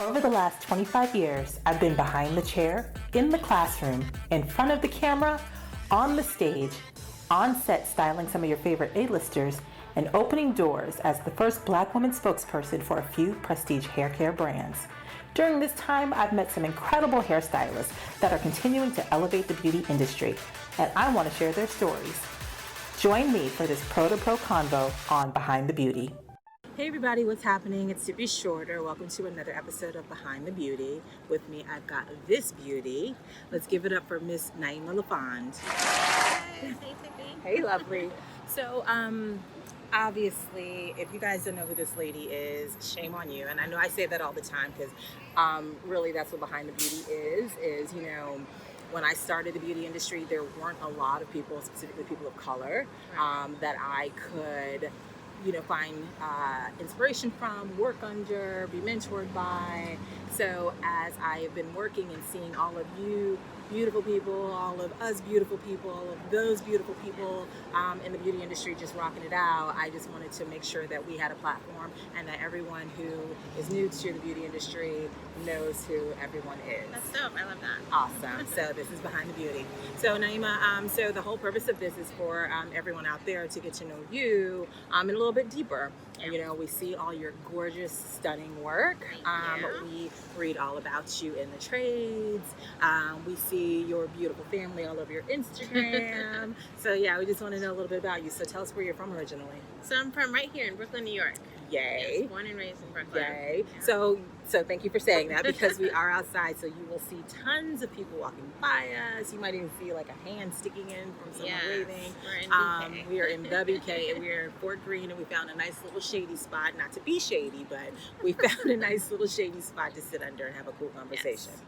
Over the last 25 years, I've been behind the chair, in the classroom, in front of the camera, on the stage, on set styling some of your favorite A-listers, and opening doors as the first Black woman spokesperson for a few prestige hair care brands. During this time, I've met some incredible hairstylists that are continuing to elevate the beauty industry, and I want to share their stories. Join me for this Pro to Pro convo on Behind the Beauty. Hey everybody, what's happening? It's Tippi Shorter. Welcome to another episode of Behind the Beauty. With me, I've got this beauty. Let's give it up for Miss Naeemah LaFond. Hey Tippi. Hey, lovely. So, obviously, if you guys don't know who this lady is, shame on you. And I know I say that all the time because really that's what Behind the Beauty is, you know, when I started the beauty industry, there weren't a lot of people, specifically people of color, that I could, you know, find inspiration from, work under, be mentored by. So as I have been working and seeing all of you beautiful people, all of us beautiful people, all of those beautiful people in the beauty industry just rocking it out, I just wanted to make sure that we had a platform and that everyone who is new to the beauty industry knows who everyone is. That's dope. I love that. Awesome. So this is Behind the Beauty. So Naeemah, so the whole purpose of this is for everyone out there to get to know you in a little bit deeper. Yeah. You know, we see all your gorgeous, stunning work. We read all about you in the trades. We see your beautiful family all over your Instagram. So yeah, we just want to know a little bit about you. So tell us where you're from originally. So I'm from right here in Brooklyn, New York. Yay. Yes, born and raised in Brooklyn. Yay. Yeah. So thank you for saying that because we are outside, so you will see tons of people walking by us. You might even see like a hand sticking in from someone waving. We're in BK. We are in the BK and we're in Fort Greene, and we found a nice little shady spot, not to be shady, but we found a nice little shady spot to sit under and have a cool conversation. Yes.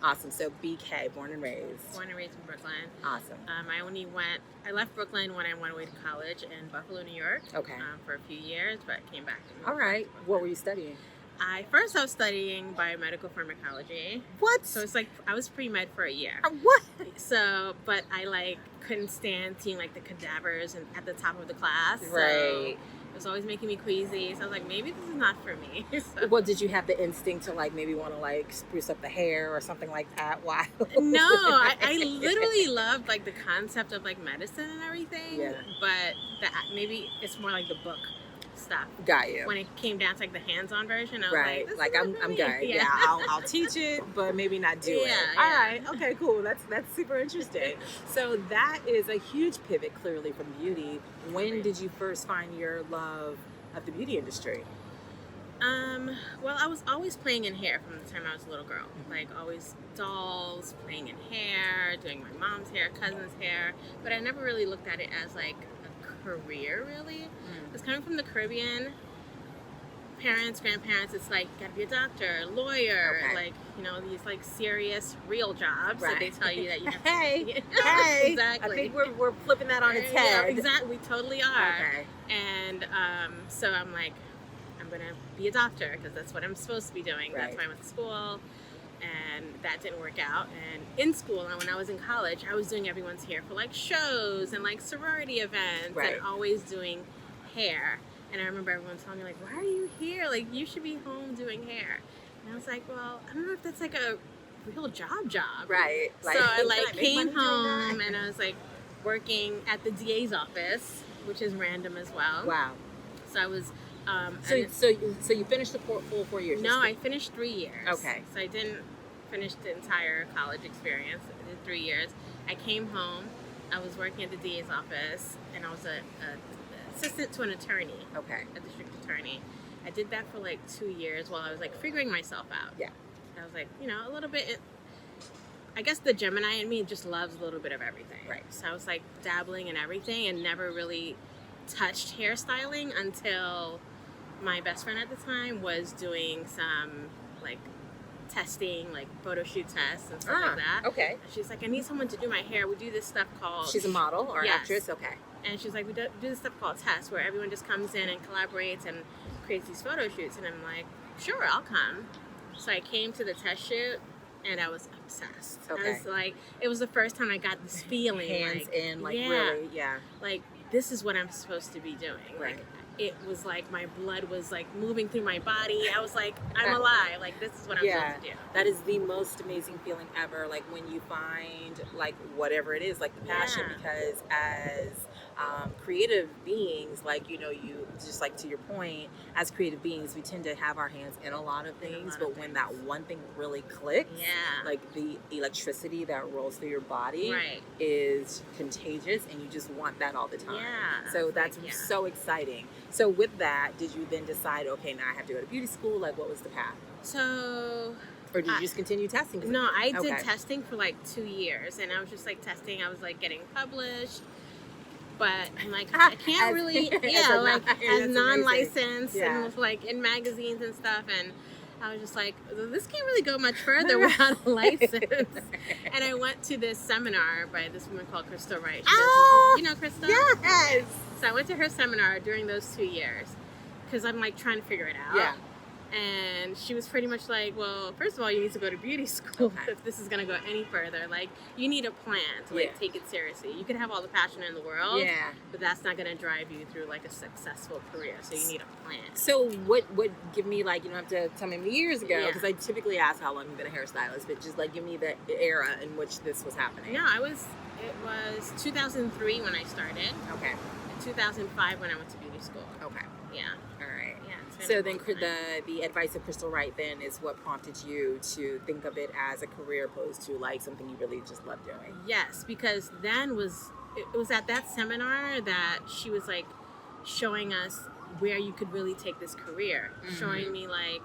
Awesome. So BK, born and raised. Born and raised in Brooklyn. Awesome. I left Brooklyn when I went away to college in Buffalo, New York. Okay. For a few years, but came back. All right. What were you studying? I was studying biomedical pharmacology. What? So it's like I was pre-med for a year. What? So, but I couldn't stand seeing the cadavers at the top of the class. Right. So it was always making me queasy. So I was like, maybe this is not for me. So. Well, did you have the instinct to maybe want to spruce up the hair or something like that? Why? No, I literally loved the concept of medicine and everything. Yeah. But maybe it's more like the book stuff. Got you. When it came down to the hands-on version, I was right. like, this I'm is good. Yeah, I'll teach it, but maybe not do it. Yeah. All right. Okay. Cool. That's super interesting. So that is a huge pivot, clearly, from beauty. When did you first find your love of the beauty industry? Well, I was always playing in hair from the time I was a little girl. Always dolls, playing in hair, doing my mom's hair, cousin's hair. But I never really looked at it as a career, really. I was coming from the Caribbean. Parents, grandparents, it's gotta be a doctor, lawyer, Okay. These serious, real jobs that they tell you that you have to. Hey, Exactly. I think we're flipping that on its head. Yeah, exactly. We totally are. Okay. And so I'm I'm gonna be a doctor because that's what I'm supposed to be doing. Right. That's why I went to school, and that didn't work out. And in school, and when I was in college, I was doing everyone's hair for shows and sorority events, Right. and always doing hair. And I remember everyone telling me why are you here? You should be home doing hair. And I was like, well, I don't know if that's a real job. Right. So I came home and I was working at the DA's office, which is random as well. Wow. So I was. So you finished the full 4 years? No, I finished 3 years. Okay. So I didn't finish the entire college experience. I did 3 years. I came home. I was working at the DA's office, and I was a assistant to an attorney. Okay. A district attorney. I did that for 2 years while I was figuring myself out. Yeah. I was a little bit. I guess the Gemini in me just loves a little bit of everything. Right. So I was dabbling in everything and never really touched hairstyling until my best friend at the time was doing some testing, photo shoot tests and stuff like that. Okay. She's I need someone to do my hair. We do this stuff called... She's a model or an Yes. actress? Okay. And she's we do this stuff called tests where everyone just comes in and collaborates and creates these photo shoots. And I'm sure, I'll come. So I came to the test shoot and I was obsessed. Okay. I was it was the first time I got this feeling. Hands in, yeah, really, yeah. This is what I'm supposed to be doing. Right. it was like my blood was like moving through my body. I was like, I'm alive. Like, this is what I'm supposed to do. That is the most amazing feeling ever. Like when you find like whatever it is, like the passion, because as creative beings, like, you know, you just like to your point, as creative beings, we tend to have our hands in a lot of things, but when that one thing really clicks, like the electricity that rolls through your body is contagious, and you just want that all the time. So that's so exciting. So with that, did you then decide, okay, now I have to go to beauty school? Like, what was the path? So, or did you just continue testing? No, I did testing for like 2 years, and I was just like testing. I was like getting published, but I'm like, I can't really, as non-licensed and like in magazines and stuff. And I was just like, this can't really go much further without a license. And I went to this seminar by this woman called Crystal Wright. You know Crystal? Yes. So I went to her seminar during those 2 years because I'm like trying to figure it out. And she was pretty much like, well, first of all, you need to go to beauty school if this is going to go any further. Like, you need a plan to like take it seriously. You can have all the passion in the world, but that's not going to drive you through like a successful career. So you need a plan. So what would give me, like, you don't have to tell me many years ago, because I typically ask how long you've been a hairstylist, but just like give me the era in which this was happening. No, it was 2003 when I started. 2005 when I went to beauty school. All right. So then the advice of Crystal Wright then is what prompted you to think of it as a career opposed to like something you really just love doing. Yes, because then it was at that seminar that she was like showing us where you could really take this career, showing me like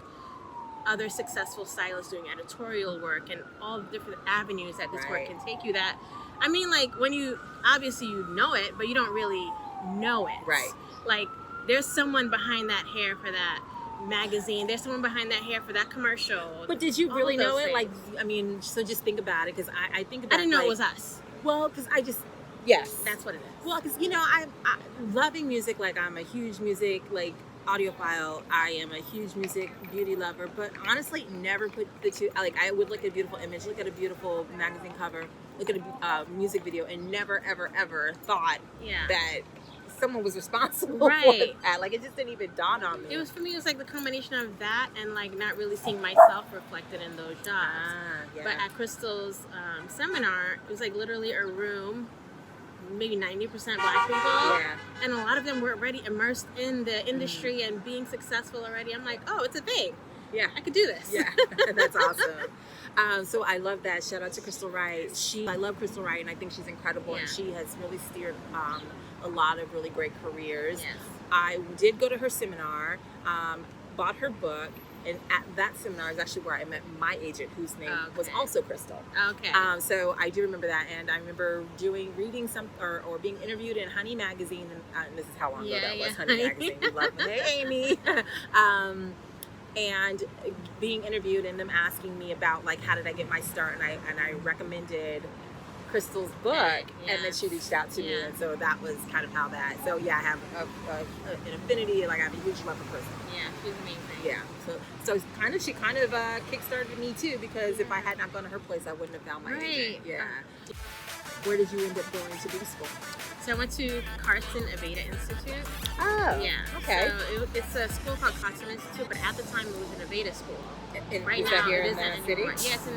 other successful stylists doing editorial work and all the different avenues that this work can take you. That, I mean, like when you, obviously you know it, but you don't really know it. Like, there's someone behind that hair for that magazine. There's someone behind that hair for that commercial. But did you really know it? Like, I mean, so just think about it, because I think about it. I didn't know it was us. Well, because I just, that's what it is. Well, because, you know, I'm loving music. Like, I'm a huge music, like, audiophile. I am a huge music beauty lover, but honestly, never put the two, like, I would look at a beautiful image, look at a beautiful magazine cover, look at a music video, and never, ever, ever thought that someone was responsible for that. Like, it just didn't even dawn on me. It was, for me, it was like the combination of that and like not really seeing myself reflected in those jobs. But at Crystal's seminar, it was like literally a room, maybe 90% Black people, and a lot of them were already immersed in the industry and being successful already. I'm like, oh, it's a thing. I could do this. That's awesome. So I love that. Shout out to Crystal Wright. I love Crystal Wright, and I think she's incredible, and she has really steered a lot of really great careers. I did go to her seminar, bought her book, and at that seminar is actually where I met my agent, whose name was also Crystal. So I do remember that, and I remember reading or being interviewed in Honey Magazine, and this is how long ago that was. Honey Magazine. We love it. Hey, Amy. And being interviewed and them asking me about like how did I get my start, and I recommended Crystal's book, and then she reached out to me, and so that was kind of how that. So I have an affinity, like I have a huge love for Crystal. She's amazing. So she kind of kickstarted me too, because if I had not gone to her place, I wouldn't have found my agent. Where did you end up going to beauty school? So I went to Carson Aveda Institute. So it's a school called Carson Institute, but at the time it was an Aveda school. Right now, it is in the city? Yes,